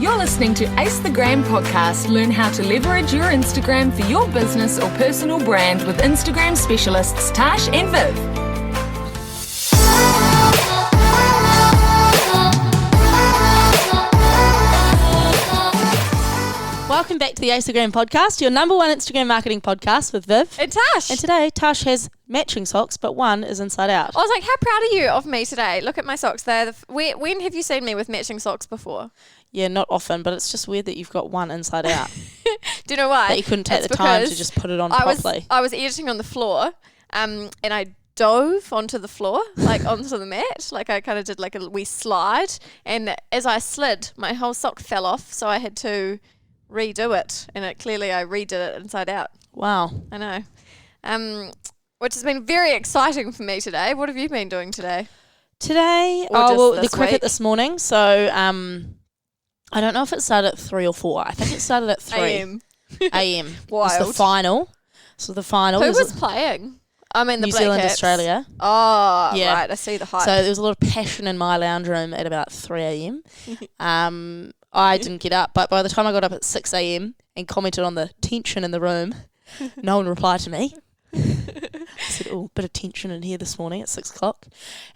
You're listening to Ace the Gram podcast. Learn how to leverage your Instagram for your business or personal brand with Instagram specialists Tash and Viv. Welcome back to the Ace the Gram podcast, your number one Instagram marketing podcast with Viv. And Tash. And today, Tash has matching socks, but one is inside out. I was like, how proud are you of me today? Look at my socks. When have you seen me with matching socks before? Yeah, not often, but it's just weird that you've got one inside out. Do you know why? That you couldn't take the time to just put it on properly. I was editing on the floor, and I dove onto the floor, like onto the mat. Like I kind of did like a wee slide, and as I slid, my whole sock fell off, so I had to redo it, and I redid it inside out. Wow. I know. Which has been very exciting for me today. What have you been doing today? Today, the cricket this morning. So, I don't know if it started at 3 or 4. I think it started at 3 a.m. Wild. It was the final. So the final. Who was playing? I mean, the New Black Zealand, Caps. Australia. Oh, yeah. Right. I see the hype. So there was a lot of passion in my lounge room at about 3 a.m. I didn't get up, but by the time I got up at 6 a.m. and commented on the tension in the room, no one replied to me. I said, bit of tension in here this morning at 6 o'clock.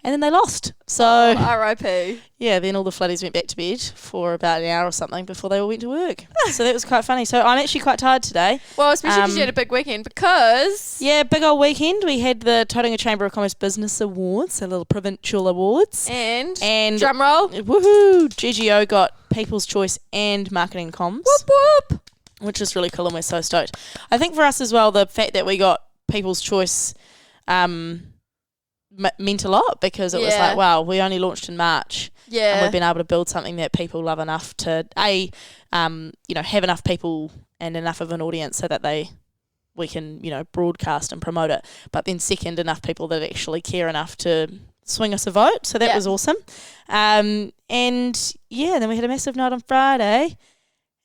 And then they lost. So, R.I.P. Yeah, then all the floodies went back to bed for about an hour or something before they all went to work. So that was quite funny. So I'm actually quite tired today. Well, especially because you had a big weekend because... Yeah, big old weekend. We had the Tauranga Chamber of Commerce Business Awards, a little provincial awards. And drum roll. Woohoo! GGO got People's Choice and Marketing Comms. Whoop whoop. Which is really cool and we're so stoked. I think for us as well, the fact that we got People's Choice meant a lot because it was like, wow, we only launched in March. Yeah. And we've been able to build something that people love enough to, have enough people and enough of an audience so that we can, broadcast and promote it. But then second, enough people that actually care enough to swing us a vote. So that was awesome. Then we had a massive night on Friday.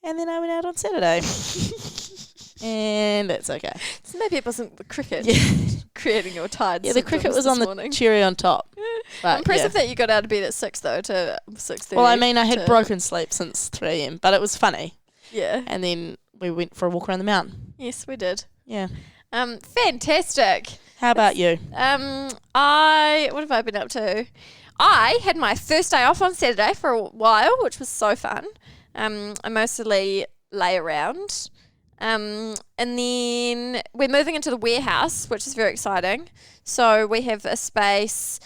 And then I went out on Saturday. And that's okay. So maybe it wasn't the cricket creating your tired the cricket was on morning. The cherry on top. But, impressive that you got out of bed at 6 though to 6:30. Well, I mean, I had broken sleep since 3 a.m, but it was funny. Yeah. And then we went for a walk around the mountain. Yes, we did. Yeah. Fantastic. How about you? What have I been up to? I had my first day off on Saturday for a while, which was so fun. I mostly lay around. And then we're moving into the warehouse, which is very exciting. So we have a space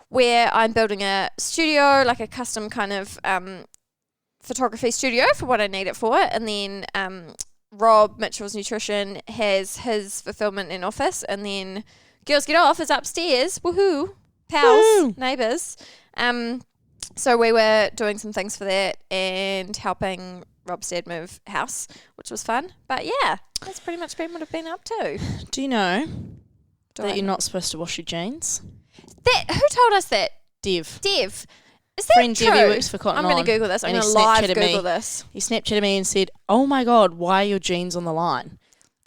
where I'm building a studio, like a custom kind of photography studio for what I need it for. And then Rob, Mitchell's Nutrition, has his fulfillment and office. And then Girls Get Off is upstairs. Woohoo! Pals, neighbours. So we were doing some things for that and helping Rob's dad move house, which was fun. But yeah, that's pretty much been what I've been up to. Do you know that you're not supposed to wash your jeans? Who told us that? Dev. Is that Friend true? Dev works for Cotton I'm going On, to Google this. I'm and going he to live Snapchatted Google me. this. He Snapchatted me and said, "Oh my God, why are your jeans on the line?"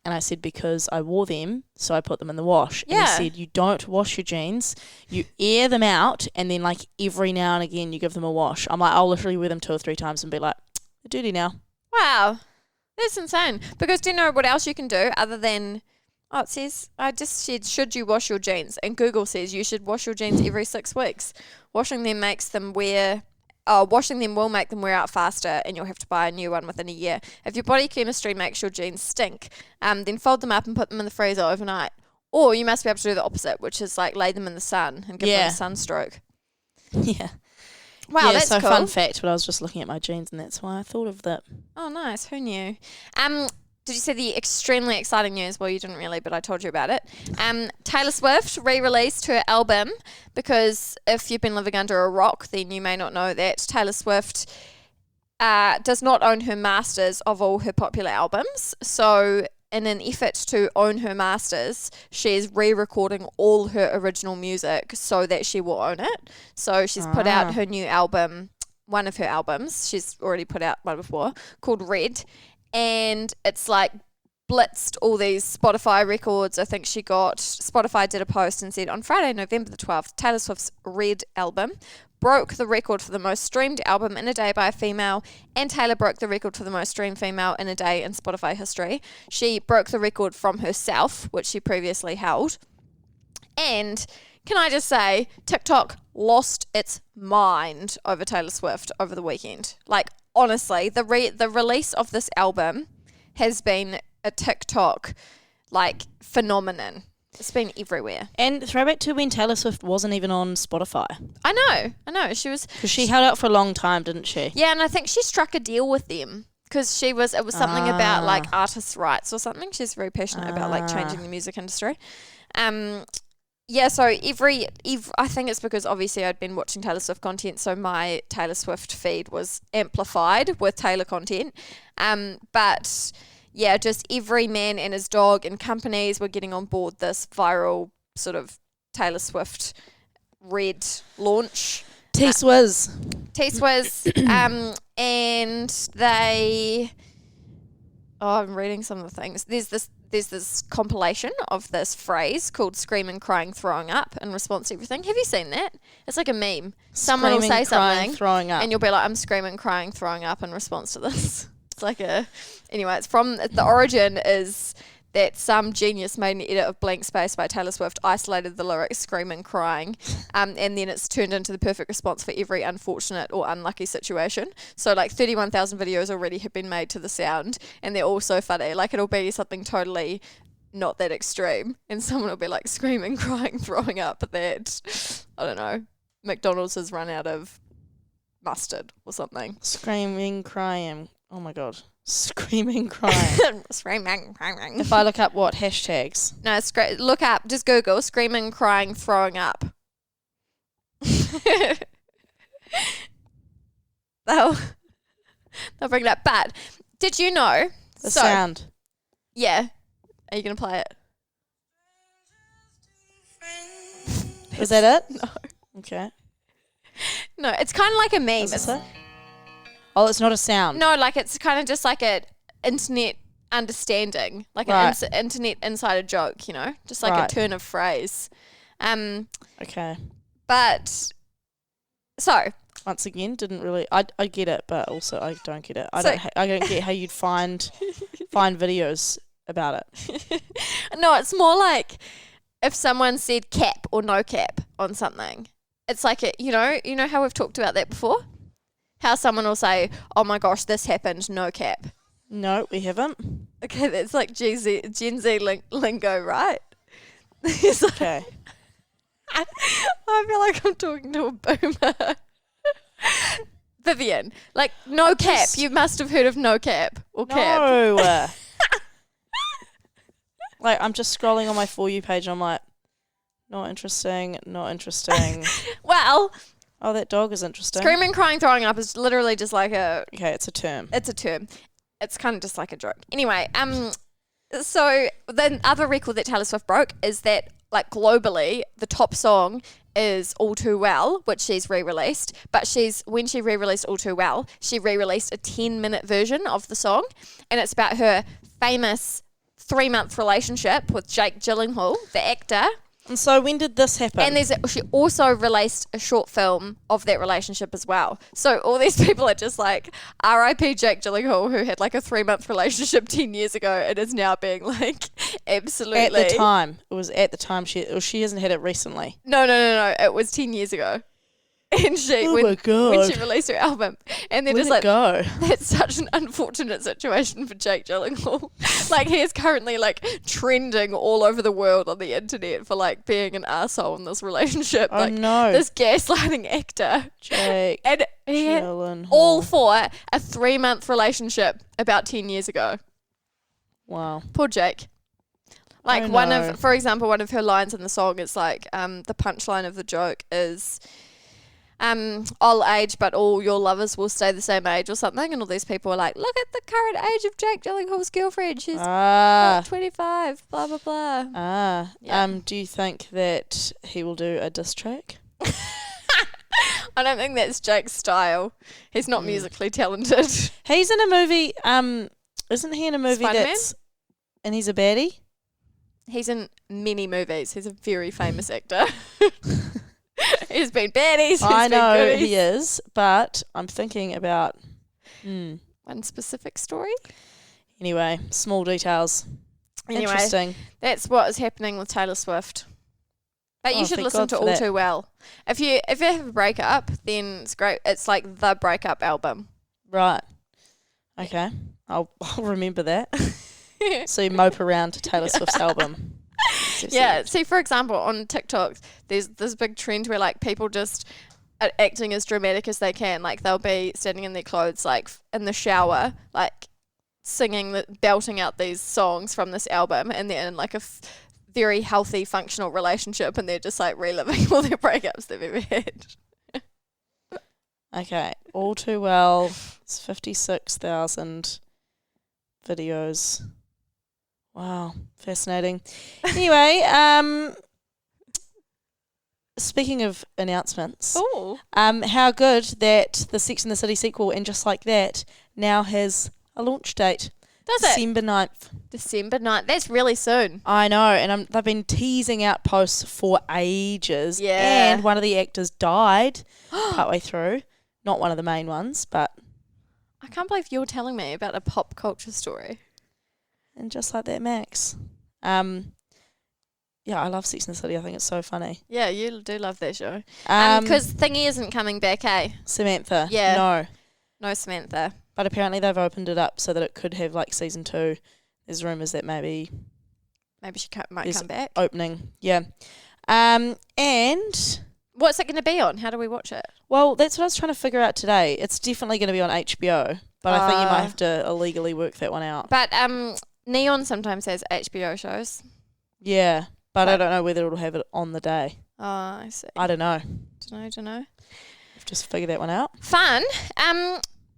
And I said, because I wore them, so I put them in the wash. Yeah. And he said, you don't wash your jeans. You air them out, and then, like, every now and again, you give them a wash. I'm like, I'll literally wear them 2 or 3 times and be like, they're dirty now. Wow. That's insane. Because do you know what else you can do other than... Oh, it says... I just said, should you wash your jeans? And Google says you should wash your jeans every 6 weeks. Washing them will make them wear out faster and you'll have to buy a new one within a year. If your body chemistry makes your jeans stink, then fold them up and put them in the freezer overnight. Or you must be able to do the opposite, which is like lay them in the sun and give them a sunstroke. Yeah. Wow, that's so cool. Fun fact, but I was just looking at my jeans and that's why I thought of that. Oh, nice. Who knew? Did you see the extremely exciting news? Well, you didn't really, but I told you about it. Taylor Swift re-released her album because if you've been living under a rock, then you may not know that Taylor Swift does not own her masters of all her popular albums. So in an effort to own her masters, she is re-recording all her original music so that she will own it. So she's put out her new album, one of her albums. She's already put out one before, called Red. And it's like blitzed all these Spotify records. I think Spotify did a post and said on Friday, November the 12th, Taylor Swift's Red album broke the record for the most streamed album in a day by a female, and Taylor broke the record for the most streamed female in a day in Spotify history. She broke the record from herself, which she previously held. And can I just say, TikTok lost its mind over Taylor Swift over the weekend. Like, honestly, the release of this album has been a TikTok, like, phenomenon. It's been everywhere. And throwback to when Taylor Swift wasn't even on Spotify. I know. She was... Because she held out for a long time, didn't she? Yeah, and I think she struck a deal with them. Because it was something about, like, artists' rights or something. She's very passionate about, like, changing the music industry. Yeah, so I think it's because obviously I'd been watching Taylor Swift content, so my Taylor Swift feed was amplified with Taylor content. But yeah, just every man and his dog and companies were getting on board this viral sort of Taylor Swift red launch. T-Swizz. And they... Oh, I'm reading some of the things. There's this compilation of this phrase called screaming, crying, throwing up in response to everything. Have you seen that? It's like a meme. Someone will say something throwing up. and you'll be like, I'm screaming, crying, throwing up in response to this. It's like anyway, it's from, the origin is that some genius made an edit of Blank Space by Taylor Swift, isolated the lyrics screaming, crying, and then it's turned into the perfect response for every unfortunate or unlucky situation. So like 31,000 videos already have been made to the sound, and they're all so funny. Like it'll be something totally not that extreme, and someone will be like screaming, crying, throwing up that, I don't know, McDonald's has run out of mustard or something. Screaming, crying. Oh my God. Screaming, crying. Screaming, crying. If I look up what hashtags? No, look up, just Google screaming, crying, throwing up. they'll bring it up. But did you know The sound. Yeah. Are you gonna play it? Is that it? No. Okay. No, it's kind of like a meme. Is this it? Oh, it's not a sound. No, like it's kind of just like an internet understanding, like Right. an internet insider joke, you know, just like Right. a turn of phrase. Okay. But so Once again, didn't really. I get it, but also I don't get it. I So- don't get how you'd find videos about it. no, it's more like if someone said cap or no cap on something. It's like you know how we've talked about that before? How someone will say, "Oh my gosh, this happened, no cap." No, we haven't. Okay, that's like Gen Z lingo, right? It's like- Okay. I feel like I'm talking to a boomer. Vivian, like no cap. You must have heard of no cap or cap. No. Like I'm just scrolling on my For You page. I'm like, not interesting. Not interesting. Well, Oh, that dog is interesting. screaming, crying, throwing up is literally just like Okay, it's a term. it's a term. It's kind of just like a joke. Anyway, so the other record that Taylor Swift broke is that, like, globally, the top song is All Too Well, which she's re-released. But when she re-released All Too Well, she re-released a 10-minute version of the song, and it's about her famous 3-month relationship with Jake Gyllenhaal, the actor. And so when did this happen? And she also released a short film of that relationship as well. So all these people are just like, R.I.P. Jake Gyllenhaal, who had like a 3-month relationship 10 years ago and is now being like absolutely... At the time. It was at the time. She hasn't had it recently. No. It was 10 years ago. And my God. when she released her album. And they're Where'd just it like, go? that's such an unfortunate situation for Jake Gyllenhaal. Like, he is currently like trending all over the world on the internet for like being an arsehole in this relationship. Oh, like no. this gaslighting actor. Jake And he had Gyllenhaal. all for a 3-month relationship about 10 years ago. Wow. Poor Jake. Like Oh, no. for example, one of her lines in the song is like, the punchline of the joke is, I'll age, but all your lovers will stay the same age or something. And all these people are like, look at the current age of Jake Gyllenhaal's girlfriend. She's 25, blah, blah, blah. Yeah. Do you think that he will do a diss track? I don't think that's Jake's style. He's not musically talented. He's in a movie, isn't he in a movie Spider-Man? and he's a baddie? He's in many movies. He's a very famous actor. He's been baddies. I know been he is, but I'm thinking about one specific story. Anyway, small details. Anyway, Interesting. that's what is happening with Taylor Swift. But you should thank listen God to for All that. Too Well. If you have a breakup, then it's great. It's like the breakup album. Right. Okay. I'll remember that. So you mope around to Taylor Swift's album. Yeah. See, for example, on TikTok, there's this big trend where like people just are acting as dramatic as they can. Like they'll be standing in their clothes, like in the shower, like singing, belting out these songs from this album, and they're in like a very healthy, functional relationship, and they're just like reliving all their breakups they've ever had. Okay. All Too Well. It's 56,000 videos. Wow. Fascinating. Anyway, speaking of announcements, Oh. how good that the Sex and the City sequel, And Just Like That, now has a launch date. Does it? December 9th. December 9th. That's really soon. I know, and they've been teasing out posts for ages. Yeah. And one of the actors died partway through. Not one of the main ones, but... I can't believe you're telling me about a pop culture story. And Just Like That, Max. Yeah, I love Sex and the City. I think it's so funny. Yeah, you do love that show. Um, Because Thingy isn't coming back, eh? Samantha. Yeah. No. No Samantha. But apparently they've opened it up so that it could have like season 2. There's rumours that maybe Maybe she might There's come back. opening. Yeah. And What's it going to be on? How do we watch it? well, that's what I was trying to figure out today. It's definitely going to be on HBO, but I think you might Ah. have to illegally work that one out. But Neon sometimes has HBO shows. Yeah, but I don't know whether it'll have it on the day. Oh, I see. I don't know. Don't know. I've just figured that one out. Fun.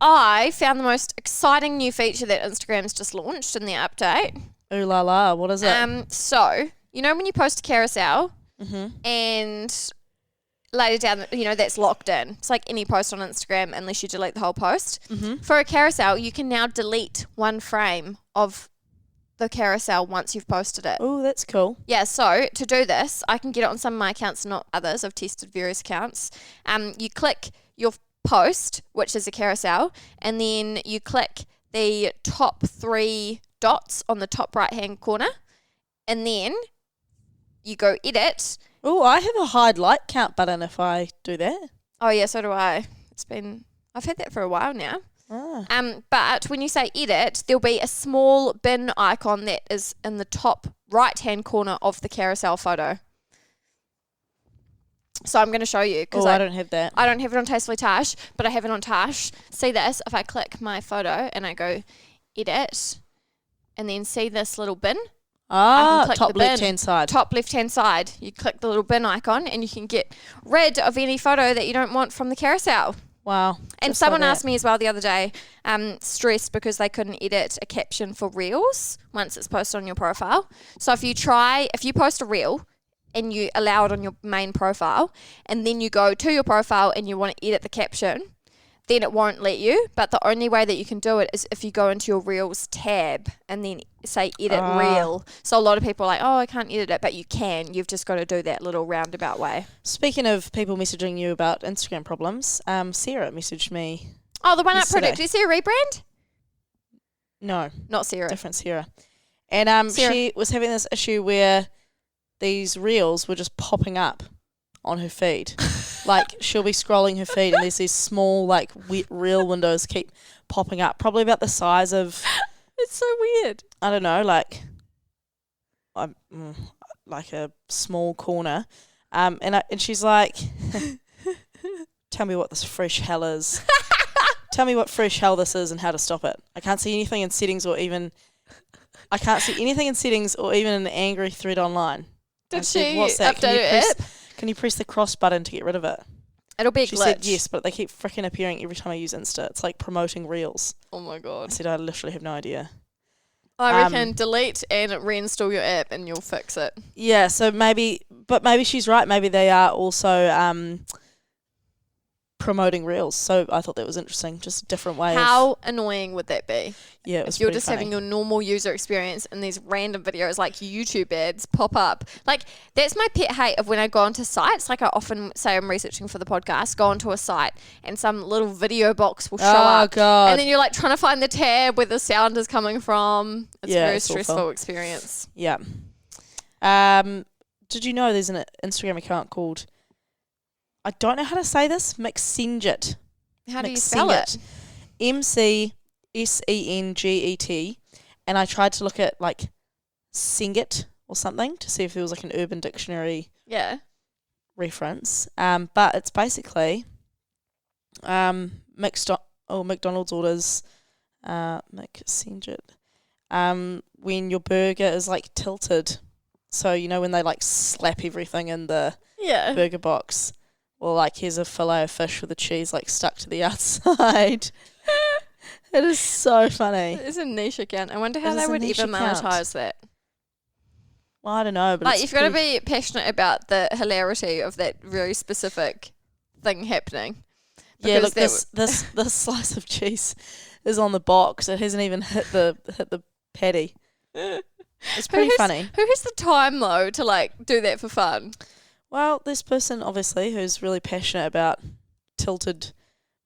I found the most exciting new feature that Instagram's just launched in their update. Ooh la la, what is it? So, you know when you post a carousel Mm-hmm. and later down, that's locked in. It's like any post on Instagram unless you delete the whole post. Mm-hmm. For a carousel, you can now delete one frame of the carousel once you've posted it. Oh, that's cool. Yeah, so to do this, I can get it on some of my accounts, not others. I've tested various accounts. You click your post, which is a carousel, and then you click the top 3 dots on the top right-hand corner, and then you go edit. Oh, I have a hide like count button if I do that. Oh yeah, so do I. I've had that for a while now. Ah. But when you say edit, there'll be a small bin icon that is in the top right-hand corner of the carousel photo. So I'm going to show you because I don't have that. I don't have it on Tastefully Tash, but I have it on Tash. See this? If I click my photo and I go edit, and then see this little bin, Ah, click top the bin. left-hand side. top left-hand side, you click the little bin icon, and you can get rid of any photo that you don't want from the carousel. Wow. And just someone like that. asked me as well the other day, stressed because they couldn't edit a caption for reels once it's posted on your profile. So if you post a reel and you allow it on your main profile, and then you go to your profile and you want to edit the caption, then it won't let you. But the only way that you can do it is if you go into your reels tab and then say edit reel. So a lot of people are like, oh, I can't edit it, but you can. You've just got to do that little roundabout way. Speaking of people messaging you about Instagram problems, Sarah messaged me. Oh, the one up Yesterday. product. Did you see a rebrand? No, Not Sarah. different Sarah. And Sarah. she was having this issue where these reels were just popping up on her feed. Like, she'll be scrolling her feed and there's these small, like, wet reel windows keep popping up, probably about the size of, It's so weird. I don't know, like a small corner. And she's like, tell me what this fresh hell is. Tell me what fresh hell this is and how to stop it. I can't see anything in settings or even an angry thread online. I Did said, she "What's that? update her app? Can you press the cross button to get rid of it?" It'll be a She glitch. said yes, but they keep freaking appearing every time I use Insta. It's like promoting reels. Oh my I god. said I literally have no idea. I reckon delete and reinstall your app and you'll fix it. Yeah, so maybe she's right. Maybe they are also promoting reels. So I thought that was interesting. Just a different way. How annoying would that be? Yeah, it was if you're pretty just funny. having your normal user experience and these random videos like YouTube ads pop up. Like, that's my pet hate of when I go onto sites. Like, I often say I'm researching for the podcast, go onto a site and some little video box will show up. God. And then you're like trying to find the tab where the sound is coming from. It's a very it's stressful awful. experience. Yeah. Did you know there's an Instagram account called, I don't know how to say this, Mixenget. How do you spell it? MCSENGET. And I tried to look at like Singit or something to see if there was like an Urban Dictionary Yeah. reference. But it's basically McDonald's orders, Mixenget. When your burger is like tilted. So, you know, when they like slap everything in the Yeah. burger box. Well, like, here's a fillet of fish with the cheese like stuck to the outside. It is so funny. It's a niche account. I wonder how It they is a would niche even account. monetize that. Well, I don't know, but Like, it's you've got to pretty- be passionate about the hilarity of that very specific thing happening. Yeah, Because look, this slice of cheese is on the box. It hasn't even hit the patty. It's pretty funny. Who has the time though to like do that for fun? Well, this person obviously who's really passionate about tilted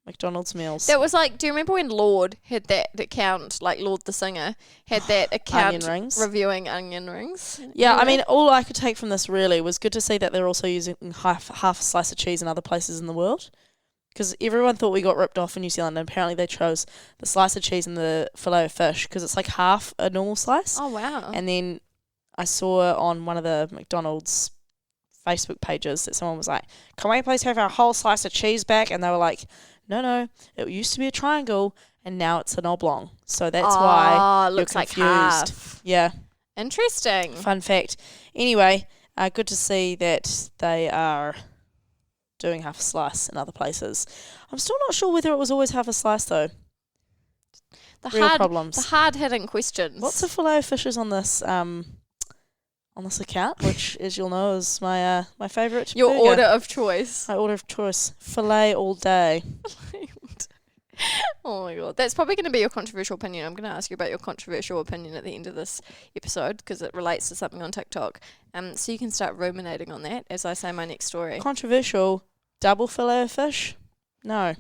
McDonald's meals. That was like, do you remember when Lord had that account, like Lord the singer, had that account Onion rings. reviewing onion rings? Yeah, I Remember mean, all I could take from this really was good to see that they're also using half a slice of cheese in other places in the world. Because everyone thought we got ripped off in New Zealand, and apparently they chose the slice of cheese and the fillet of fish because it's like half a normal slice. that? Oh wow. And then I saw on one of the McDonald's Facebook pages that someone was like, "Can we please have our whole slice of cheese back?" And they were like, "No, it used to be a triangle and now it's an oblong." So that's why it you're looks like confused. half. Yeah, Interesting. fun fact. Anyway, good to see that they are doing half a slice in other places. I'm still not sure whether it was always half a slice though. The Real hard, problems. the hard-hitting questions. Lots of fillet of fishes on this account, which, as you'll know, is my my favourite. your burger. order of choice? My order of choice: fillet all day. Oh my god, that's probably going to be your controversial opinion. I'm going to ask you about your controversial opinion at the end of this episode because it relates to something on TikTok. So you can start ruminating on that as I say my next story. Controversial: double fillet of fish. No.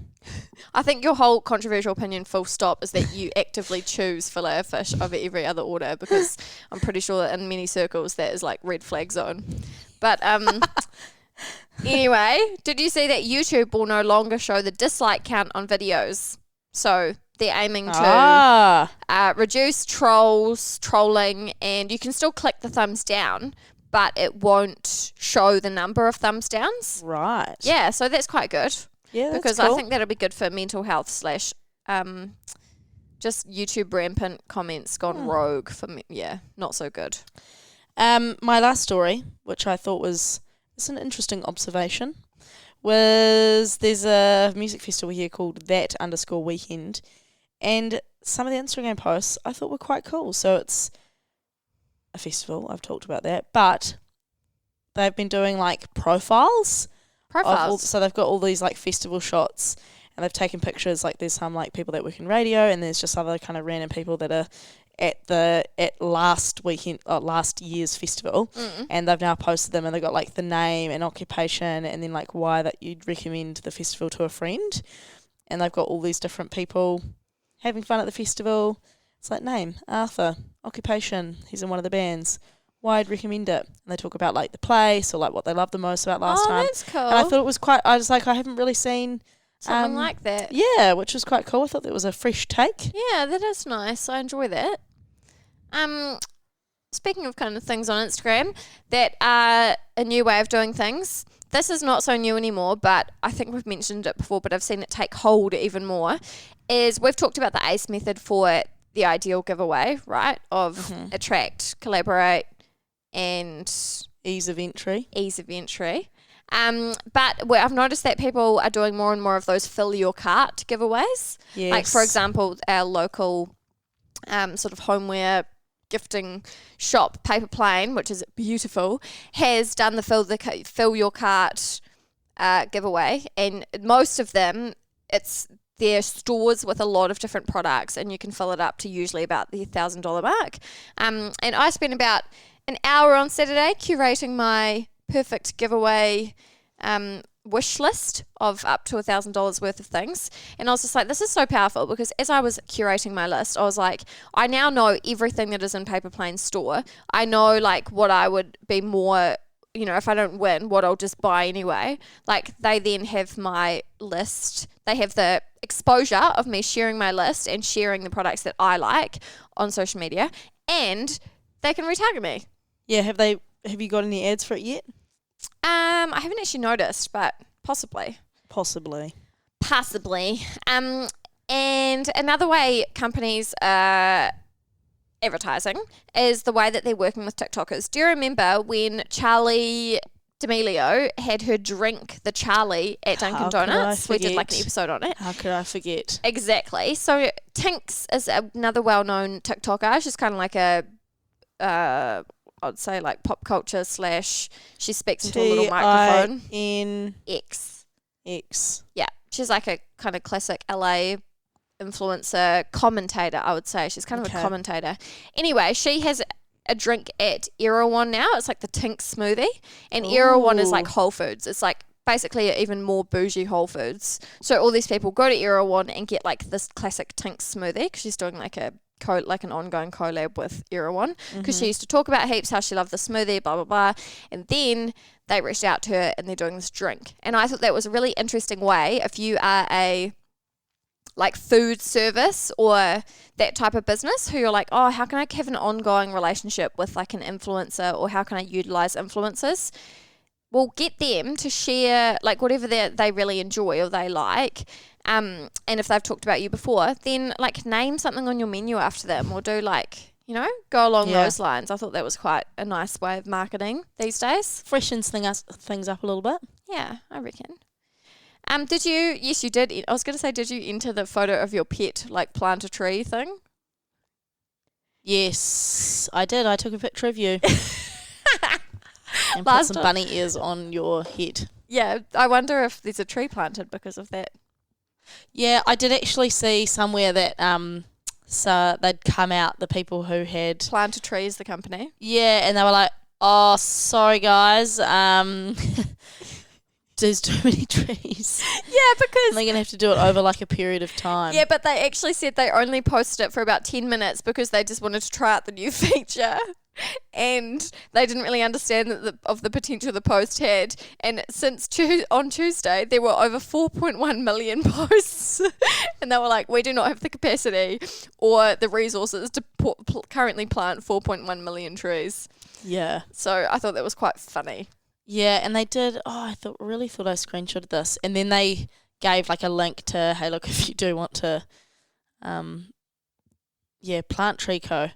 I think your whole controversial opinion, full stop, is that you actively choose filet of fish over every other order because I'm pretty sure that in many circles that is like red flag zone. But anyway, did you see that YouTube will no longer show the dislike count on videos? So they're aiming to reduce trolling, and you can still click the thumbs down, but it won't show the number of thumbs downs. Right. Yeah, so that's quite good. Yeah, that's Because cool. I think that'll be good for mental health / just YouTube rampant comments gone rogue for me. Yeah, not so good. My last story, which I thought was an interesting observation, was there's a music festival here called that_weekend, and some of the Instagram posts I thought were quite cool. So it's a festival, I've talked about that, but they've been doing like profiles. So they've got all these like festival shots, and they've taken pictures. Like there's some like people that work in radio, and there's just other kind of random people that are at last year's festival, and they've now posted them, and they've got like the name and occupation, and then like why that you'd recommend the festival to a friend, and they've got all these different people having fun at the festival. It's like name Arthur, occupation, he's in one of the bands. Why I'd recommend it, and they talk about like the place or like what they loved the most about last time. That's cool. And I thought it was quite. I was like, I haven't really seen something like that. Yeah, which was quite cool. I thought that was a fresh take. Yeah, that is nice. I enjoy that. Speaking of kind of things on Instagram that are a new way of doing things, this is not so new anymore, but I think we've mentioned it before, but I've seen it take hold even more, is we've talked about the ACE method for the ideal giveaway, right? Of attract, collaborate, and Ease of entry. But I've noticed that people are doing more and more of those fill your cart giveaways. Yes. Like, for example, our local sort of homeware gifting shop, Paper Plane, which is beautiful, has done the fill your cart giveaway, and most of them, it's their stores with a lot of different products, and you can fill it up to usually about the $1,000 mark. And I spent about an hour on Saturday curating my perfect giveaway wish list of up to $1,000 worth of things. And I was just like, this is so powerful, because as I was curating my list, I was like, I now know everything that is in Paper Plane's store. I know like what I would be more, if I don't win, what I'll just buy anyway. Like, they then have my list. They have the exposure of me sharing my list and sharing the products that I like on social media, and they can retarget me. Yeah, have you got any ads for it yet? I haven't actually noticed, but possibly. And another way companies are advertising is the way that they're working with TikTokers. Do you remember when Charlie D'Amelio had her drink the Charlie at Dunkin' Donuts? We did like an episode on it. How could I forget? Exactly. So Tinks is another well-known TikToker. She's kind of like I'd say like pop culture / she speaks into a little microphone. T-I-N-X. Yeah. She's like a kind of classic LA influencer commentator, I would say. She's kind of a commentator. Anyway, she has a drink at Erewhon now. It's like the Tink smoothie. And Erewhon is like Whole Foods. It's like basically even more bougie Whole Foods. So all these people go to Erewhon and get like this classic Tink smoothie, because she's doing like an ongoing collab with Erewhon, because she used to talk about heaps how she loved the smoothie, blah, blah, blah. And then they reached out to her and they're doing this drink. And I thought that was a really interesting way, if you are a like food service or that type of business, who you're like, oh, how can I have an ongoing relationship with like an influencer, or how can I utilize influencers? Well, get them to share like whatever they really enjoy or they like. And if they've talked about you before, then like name something on your menu after them, or do like, go along those lines. I thought that was quite a nice way of marketing these days. Freshens things up a little bit. Yeah, I reckon. Did you? Yes, you did. I was going to say, did you enter the photo of your pet, like plant a tree thing? Yes, I did. I took a picture of you. And put some bunny ears on your head. Yeah, I wonder if there's a tree planted because of that. Yeah, I did actually see somewhere that so they'd come out, the people who had Plant a Tree is the company. Yeah, and they were like, "Oh, sorry guys, there's too many trees." Yeah, because they're gonna have to do it over like a period of time. Yeah, but they actually said they only posted it for about 10 minutes because they just wanted to try out the new feature. And they didn't really understand of the potential the post had. And since on Tuesday, there were over 4.1 million posts. And they were like, we do not have the capacity or the resources to currently plant 4.1 million trees. Yeah. So I thought that was quite funny. Yeah, and they did. Oh, really thought I screenshotted this. And then they gave like a link to, hey, look, if you do want to, Plant Tree Co.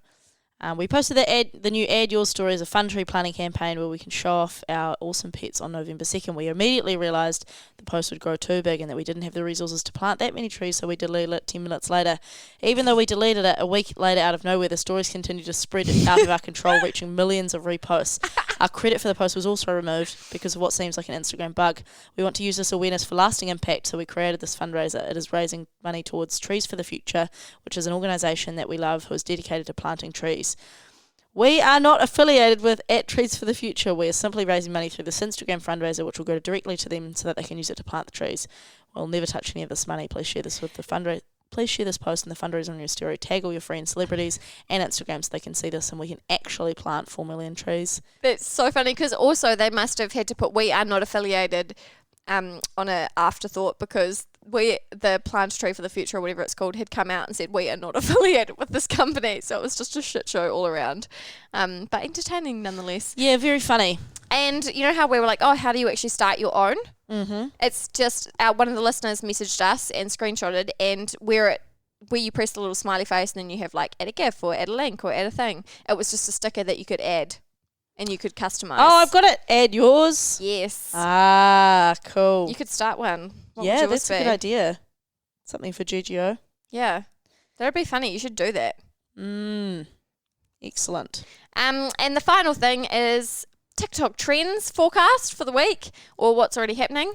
We posted the new Add Your Story as a fun tree planting campaign where we can show off our awesome pets on November 2nd. We immediately realised the post would grow too big and that we didn't have the resources to plant that many trees, so we deleted it 10 minutes later. Even though we deleted it, a week later out of nowhere, the stories continued to spread out of our control, reaching millions of reposts. Our credit for the post was also removed because of what seems like an Instagram bug. We want to use this awareness for lasting impact, so we created this fundraiser. It is raising money towards Trees for the Future, which is an organisation that we love who is dedicated to planting trees. We are not affiliated with @Trees for the Future. We are simply raising money through this Instagram fundraiser, which will go directly to them so that they can use it to plant the trees. We'll never touch any of this money. Please share this with the fundraiser. Please share this post and the fundraiser on your story. Tag all your friends, celebrities, and Instagram so they can see this and we can actually plant 4 million trees. That's so funny because also they must have had to put "we are not affiliated" on an afterthought because the Plant Tree for the Future or whatever it's called had come out and said we are not affiliated with this company. So it was just a shit show all around. But entertaining nonetheless. Yeah, very funny. And you know how we were like, oh, how do you actually start your own? Mm-hmm. It's just one of the listeners messaged us and screenshotted, and where you press the little smiley face and then you have like add a GIF or add a link or add a thing. It was just a sticker that you could add and you could customize. Oh, I've got it. Add yours. Yes. Ah, cool. You could start one. What yeah, would yours that's be? a good idea. Something for GGO. Yeah. That'd be funny. You should do that. Excellent. And the final thing is TikTok trends forecast for the week, or what's already happening.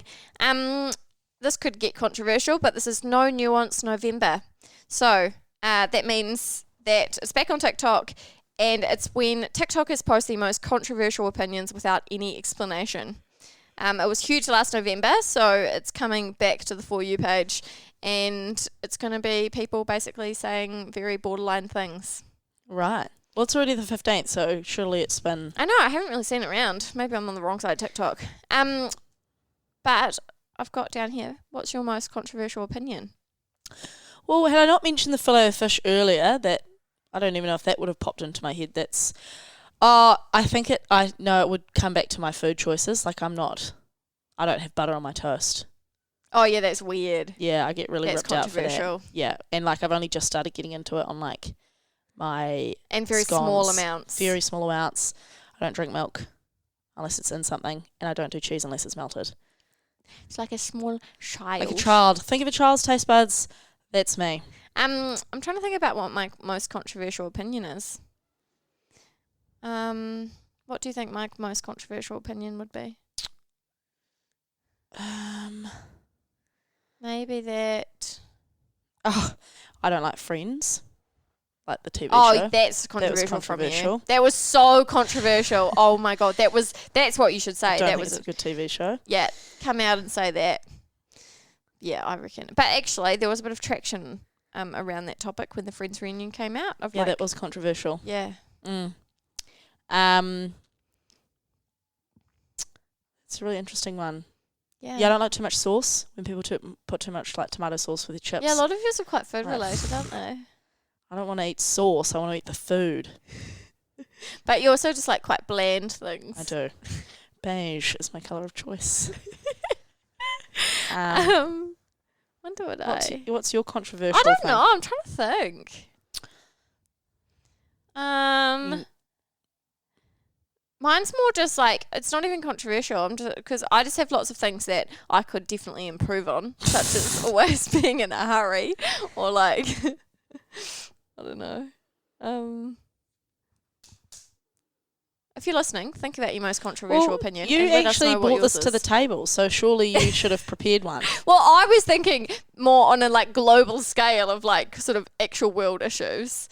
This could get controversial, but this is No Nuance November. So that means that it's back on TikTok, and it's when TikTokers post the most controversial opinions without any explanation. It was huge last November, so it's coming back to the For You page, and it's going to be people basically saying very borderline things. Right. Well, it's already the 15th, so surely it's been... I know, I haven't really seen it around. Maybe I'm on the wrong side of TikTok. But I've got down here, what's your most controversial opinion? Well, had I not mentioned the fillet of fish earlier, that I don't even know if that would have popped into my head. That's... I know it would come back to my food choices. Like, I don't have butter on my toast. Oh, yeah, that's weird. Yeah, I get really That's ripped out for that. controversial. Yeah, and like I've only just started getting into it on like my And very scones. small amounts. Very small amounts. I don't drink milk unless it's in something, and I don't do cheese unless it's melted. It's like a small child. Like a child. Think of a child's taste buds. That's me. I'm trying to think about what my most controversial opinion is. What do you think my most controversial opinion would be? Maybe that... Oh, I don't like Friends. Like the TV show. Oh, that's controversial from you. That was so controversial. Oh my God, that's what you should say. I don't that think was it's a good TV show. Yeah, come out and say that. Yeah, I reckon. But actually, there was a bit of traction around that topic when the Friends reunion came out. Yeah, that was controversial. Yeah. It's a really interesting one. Yeah. Yeah, I don't like too much sauce. When people put too much like tomato sauce with their chips. Yeah, a lot of yours are quite food related, aren't they? I don't want to eat sauce. I want to eat the food. But you also just like quite bland things. I do. Beige is my colour of choice. Wonder what what's your controversial I don't thing? know. I'm trying to think. Mine's more just like, it's not even controversial. Because I just have lots of things that I could definitely improve on, such as always being in a hurry, or like, I don't know. If you're listening, think about your most controversial opinion. You and let us actually know what brought yours this to the is. table, so surely you should have prepared one. Well, I was thinking more on a like global scale of like sort of actual world issues.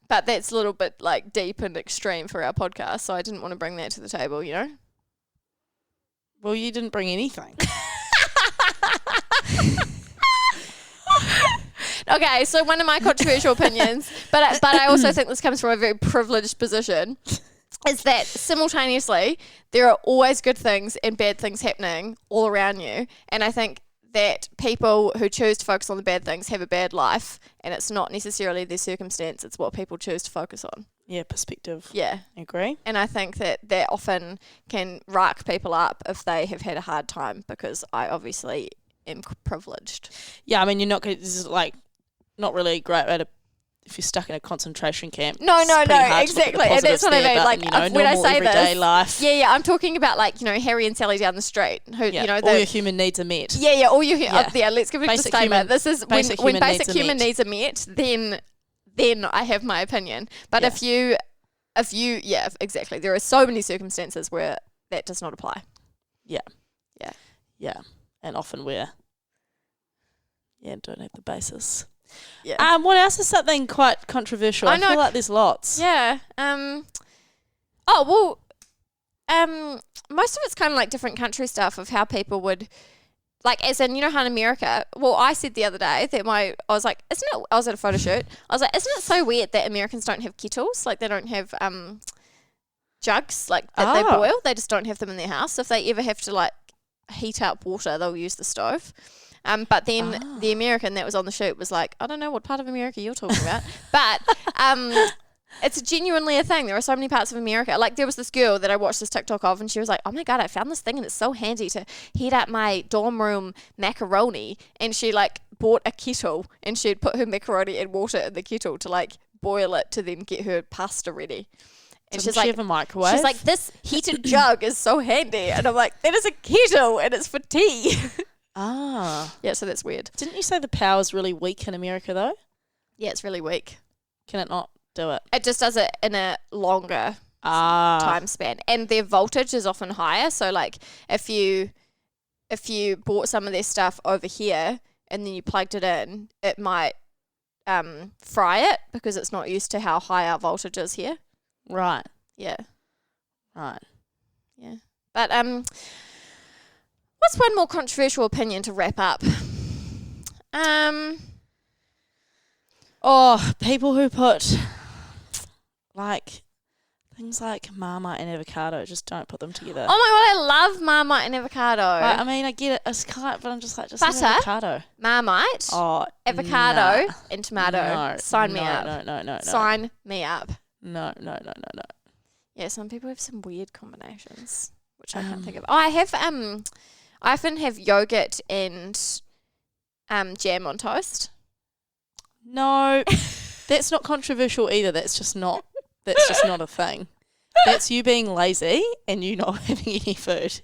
But that's a little bit like deep and extreme for our podcast, so I didn't want to bring that to the table, you know? Well, you didn't bring anything. Okay, so one of my controversial opinions, but I also think this comes from a very privileged position, is that simultaneously there are always good things and bad things happening all around you, and I think that people who choose to focus on the bad things have a bad life, and it's not necessarily their circumstance, it's what people choose to focus on. Yeah, perspective. Yeah. Agree. And I think that often can rack people up if they have had a hard time, because I obviously am privileged. Yeah, I mean, you're not going to, this is like, not really great at if you're stuck in a concentration camp. No, exactly. And that's what I mean. Like, when I say everyday this, life. Yeah, I'm talking about like, you know, Harry and Sally down the street, who, you know, all your human needs are met. Yeah, all your let's give a Basic disclaimer. human- This is basic when human basic needs are human met. needs are met, then I have my opinion. But Yeah. if you, exactly. There are so many circumstances where that does not apply. Yeah. Yeah. Yeah. And often we're don't have the basis. Yeah. What else is something quite controversial? I feel like there's lots. Yeah. Most of it's kind of like different country stuff of how people would, like, as in, you know how in America, well, I said the other day that I was like, I was at a photo shoot, I was like, isn't it so weird that Americans don't have kettles? Like, they don't have jugs, like, that they boil. They just don't have them in their house. So if they ever have to, like, heat up water, they'll use the stove. But then the American that was on the shoot was like, I don't know what part of America you're talking about, but it's genuinely a thing. There are so many parts of America. Like, there was this girl that I watched this TikTok of, and she was like, oh my God, I found this thing and it's so handy to heat up my dorm room macaroni. And she like bought a kettle, and she'd put her macaroni and water in the kettle to like boil it to then get her pasta ready. And Doesn't she have a microwave? She's like, this heated jug is so handy. And I'm like, that is a kettle and it's for tea. Yeah, so that's weird. Didn't you say the power's really weak in America though? Yeah, it's really weak. Can it not do it? It just does it in a longer time span, and their voltage is often higher. So like if you bought some of their stuff over here and then you plugged it in, it might fry it because it's not used to how high our voltage is here. Right. Yeah. Right. Yeah. But what's one more controversial opinion to wrap up? People who put like things like Marmite and avocado, just don't put them together. Oh my god, I love Marmite and avocado. Like, I mean, I get it, it's kind of, but I'm just like, just Butter? avocado. Marmite, Nah. avocado, and tomato. No, Sign me up. No. Sign me up. No. Yeah, some people have some weird combinations, which I can't think of. Oh, I often have yogurt and jam on toast. No, that's not controversial either. That's just not a thing. That's you being lazy and you not having any food.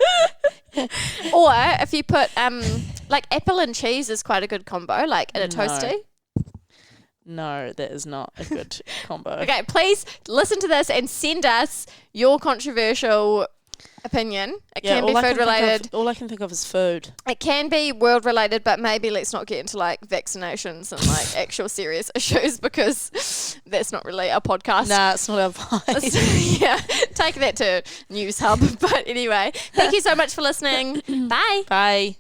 Or if you put like apple and cheese is quite a good combo, like in a toasty. No, that is not a good combo. Okay, please listen to this and send us your controversial opinion. It can be food related. All I can think of is food. It can be world related, but maybe let's not get into like vaccinations and like actual serious issues because that's not really a podcast. Nah, it's not our vibe. Yeah, take that to News Hub. But anyway, thank you so much for listening. Bye. Bye.